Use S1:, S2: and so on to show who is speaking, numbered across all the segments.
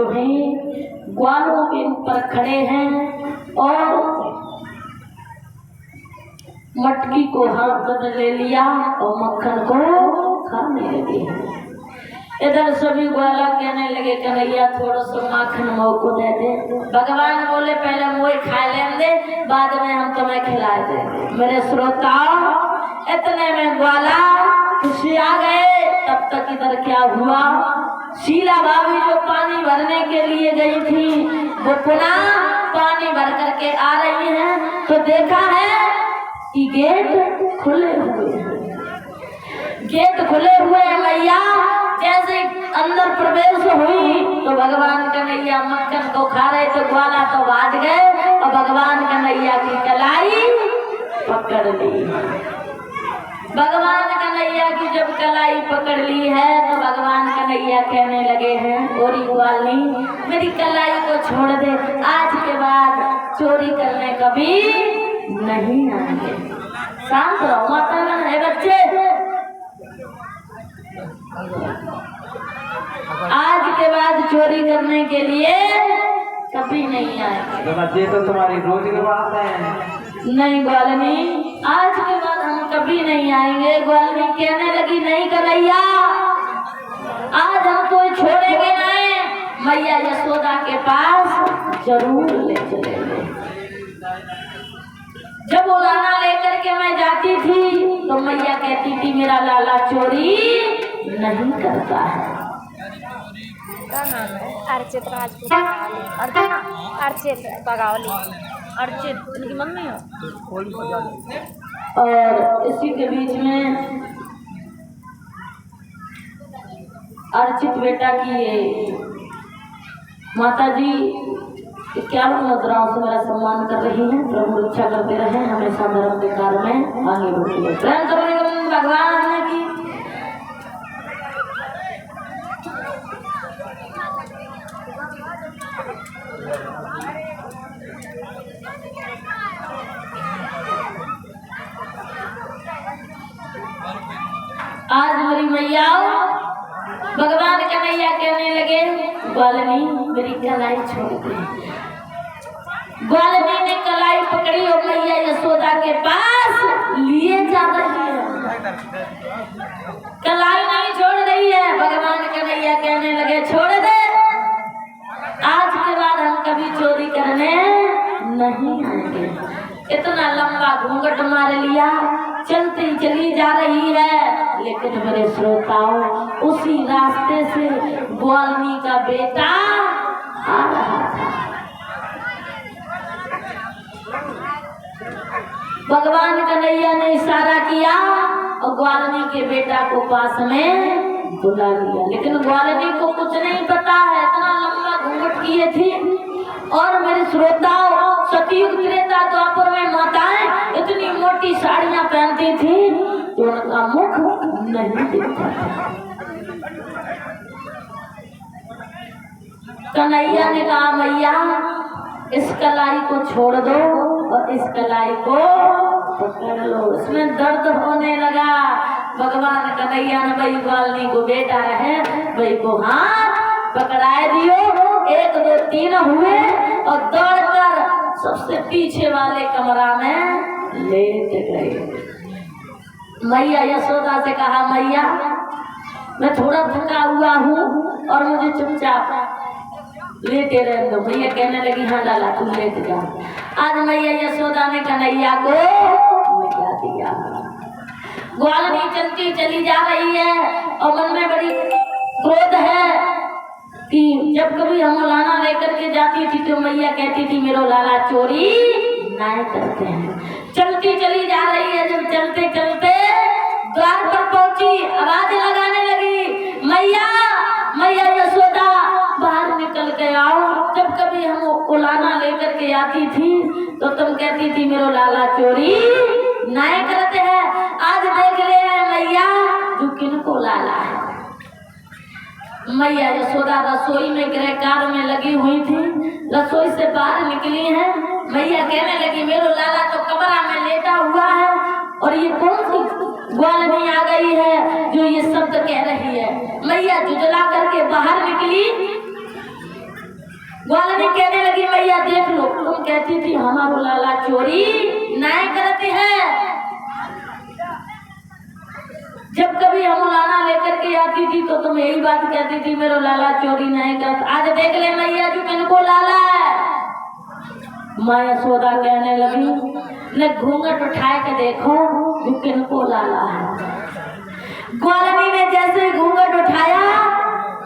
S1: जो हैं ग्वालों के ऊपर खड़े हैं और मटकी को हाथ में ले लिया और मक्खन को खाने लगे हैं। इधर सभी ग्वाला कहने लगे कन्हैया थोड़ा सा माखन मोह को दे दे। भगवान बोले पहले मोह खा लेने दे, बाद में हम तुम्हें खिला देंगे। मेरे श्रोताओं, इतने में ग्वाला खुशी आ गए। तब तक इधर क्या हुआ, शीला भाभी जो पानी भरने के लिए गई थी वो पुनः पानी भर करके आ रही हैं तो देखा है कि गेट खुले हुए हैं। गेट खुले हुए हैं। मैया जैसे अंदर प्रवेश हुई तो भगवान कन्हैया मक्खन को खा रहे तो ग्वाला तो भाग गए और भगवान कन्हैया की कलाई पकड़ ली। भगवान कन्हैया की जब कलाई पकड़ ली है तो भगवान कन्हैया कहने लगे हैं ओरी ग्वालनी मेरी कलाई को छोड़ दे, आज के बाद चोरी करने कभी नहीं आएंगे। शांत रहो माता है बच्चे, आज के बाद चोरी करने के लिए कभी नहीं आएंगे।
S2: बच्चे तो तुम्हारी रोज की बात है।
S1: नहीं ग्वालनी, आज के बाद हम कभी नहीं आएंगे। ग्वालनी कहने लगी नहीं कन्हैया, आज हम कोई छोड़ेंगे नहीं, मैया यशोदा के पास जरूर ले चलेंगे। जब वो लाना लेकर के मैं जाती थी तो मैया कहती थी मेरा लाला चोरी नहीं करता है।
S3: अर्चित राजपूत अर्चित बगावली, अर्चित उनकी मम्मी हो।
S1: और इसी के बीच में अर्चित बेटा की माता जी 51 मुद्राओं से मेरा सम्मान कर रही हैं। प्रभु रक्षा करते रहे, हमेशा धर्म के कार्य में आगे बढ़ती है। प्रेम करेंगे भगवान की। आज मेरी मैया भगवान कन्हैया कहने लगे ग्वालनी मेरी कलाई छोड़ दे। ग्वालनी ने कलाई पकड़ी और मैया यशोदा के पास लिए जा रही है। कलाई नहीं छोड़ रही है। भगवान कन्हैया कहने लगे छोड़ दे, आज के बाद हम कभी चोरी करने नहीं आएंगे। इतना लंबा घूंघट मार लिया, चलती चली जा रही है। लेकिन मेरे श्रोताओं, उसी रास्ते से ग्वालनी का बेटा आ रहा था। भगवान कन्हैया ने इशारा किया और ग्वालनी के बेटा को पास में बुला लिया। लेकिन ग्वालनी को कुछ नहीं पता है, इतना लंबा घूंघट किए थी। और मेरे श्रोताओं, सतयुग त्रेता द्वापर में माताएं इतनी मोटी साड़ियां पहनती थी तो उनका मुख नहीं दिखता था। कन्हैया ने कहा मैया इस कलाई को छोड़ दो और इस कलाई को पकड़ लो। इसमें दर्द होने लगा। भगवान कन्हैया ने भाई ग्वालनी को बेटा रहे भाई को हाथ पकड़ाए दियो। 1 2 3 हुए और दौड़कर सबसे पीछे वाले कमरा में लेट गए। मैया यशोदा से कहा मैया मैं थोड़ा थका हुआ हूँ और मुझे चुपचाप लेटे रहने दो। मैया कहने लगी हाँ लाला तू लेट जा। आज मैया यशोदा ने कन्हैया को मिटा दिया। ग्वालनी चलती चली जा रही है और मन में बड़ी क्रोध है कि जब कभी हम लाना लेकर के जाती थी तो मैया कहती थी मेरा लाला चोरी नहीं करते हैं। चलती चली जा रही है। जब चलते चलते द्वार पर पहुंची, आवाज लगाने लगी मैया मैया यशोदा बाहर निकल के आओ। जब कभी हम उलाना लेकर के आती थी तो तुम कहती थी मेरा लाला चोरी नहीं करते हैं। आज देख ले मैया तू किनको लाला है। मैया यशोदा रसोई में गृह कार्य में लगी हुई थी। रसोई से बाहर निकली है। मैया कहने लगी मेरा लाला तो कमरा में लेटा हुआ है और ये कौन सी ग्वालनी आ गई है जो ये शब्द कह रही है। मैया जुजला करके बाहर निकली ग्वालनी कहने लगी मैया देख लो, तुम कहती थी हमारो लाला चोरी नहीं करती है, जब कभी हम लाना लेकर के आती थी तो तुम यही बात कहती थी मेरा लाला चोरी नहीं करता। आज देख ले मैया जो किनको लाला है। माँ यशोदा कहने लगी न घूंघट उठाए के देखो जो किनको लाला है। ग्वालनी ने जैसे घूंघट उठाया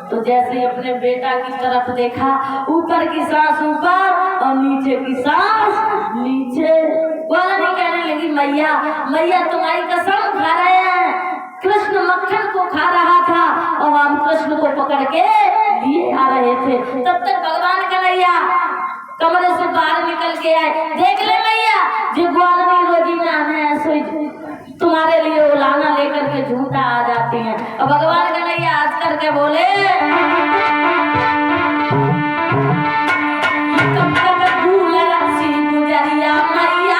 S1: तो जैसे अपने बेटा की तरफ देखा, ऊपर की सांस ऊपर और नीचे की सांस नीचे। ग्वालनी कहने लगी मैया मैया तुम्हारी कसम खा रहे हैं, कृष्ण मक्खन को खा रहा था और हम कृष्ण को पकड़ के लिए आ रहे थे। तब तक भगवान कन्हैया कमरे से बाहर निकल के आए। देख ले मैया जो ग्वालनी रोजीना है सोई तुम्हारे लिए उलाना लेकर के झूठा आ जाती हैं। और भगवान कन्हैया आज करके बोले कब तक भूल रसी गुजरिया मैया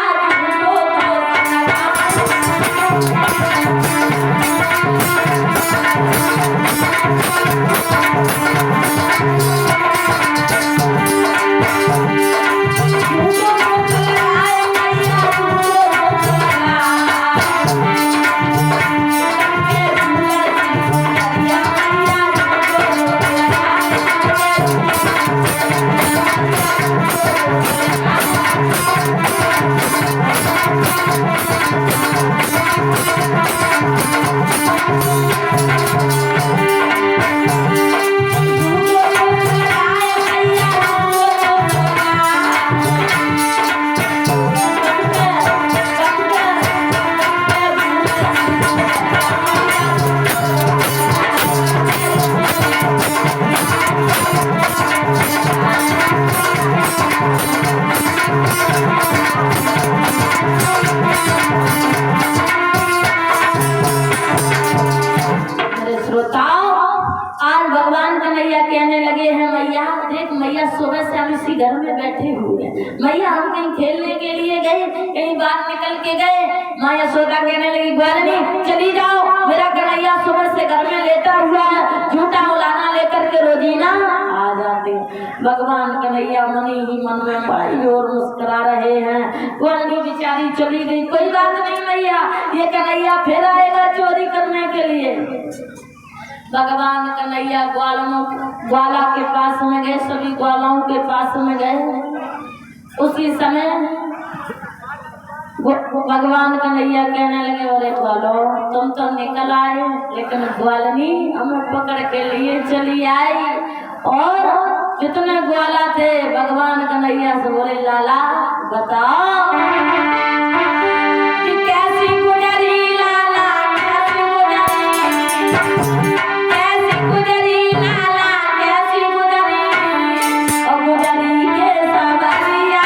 S1: सुबह से हम इसी घर में बैठे हुए हैं। मैया हम कहीं खेलने के लिए गए, कहीं बाहर निकल के गए। माँ यशोदा कहने लगी ग्वालनी चली जाओ, मेरा कन्हैया सुबह से घर में लेटा हुआ है, झूठा मुलाना लेकर के रोजीना आ जाते। भगवान कन्हैया मन ही मन में बड़ी और मुस्कुरा रहे हैं। ग्वालनी बेचारी चली गई, कोई बात नहीं मैया, ये कन्हैया फिर आएगा चोरी करने के लिए। भगवान कन्हैया ग्वाला के पास में गए, सभी ग्वालों के पास में गए। उसी समय भगवान कन्हैया कहने लगे अरे ग्वालो तुम तो निकल आए, लेकिन ग्वालनी हमें पकड़ के लिए चली आई। और जितने ग्वाला थे भगवान कन्हैया से बोले लाला बताओ कि कैसी गुजरी लाला, कैसी गुजरी लाला, कैसी गुजरी और गुजरी के सबरिया,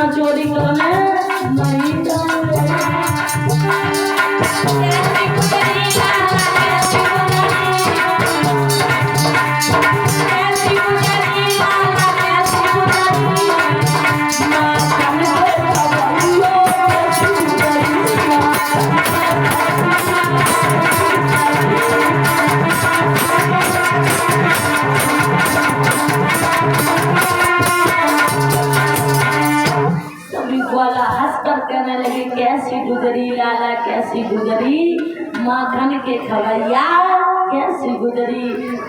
S1: चोरी करने नहीं कहने लगे कैसी गुजरी लाला, कैसी गुजरी माखन के खवैया, कैसी गुजरी।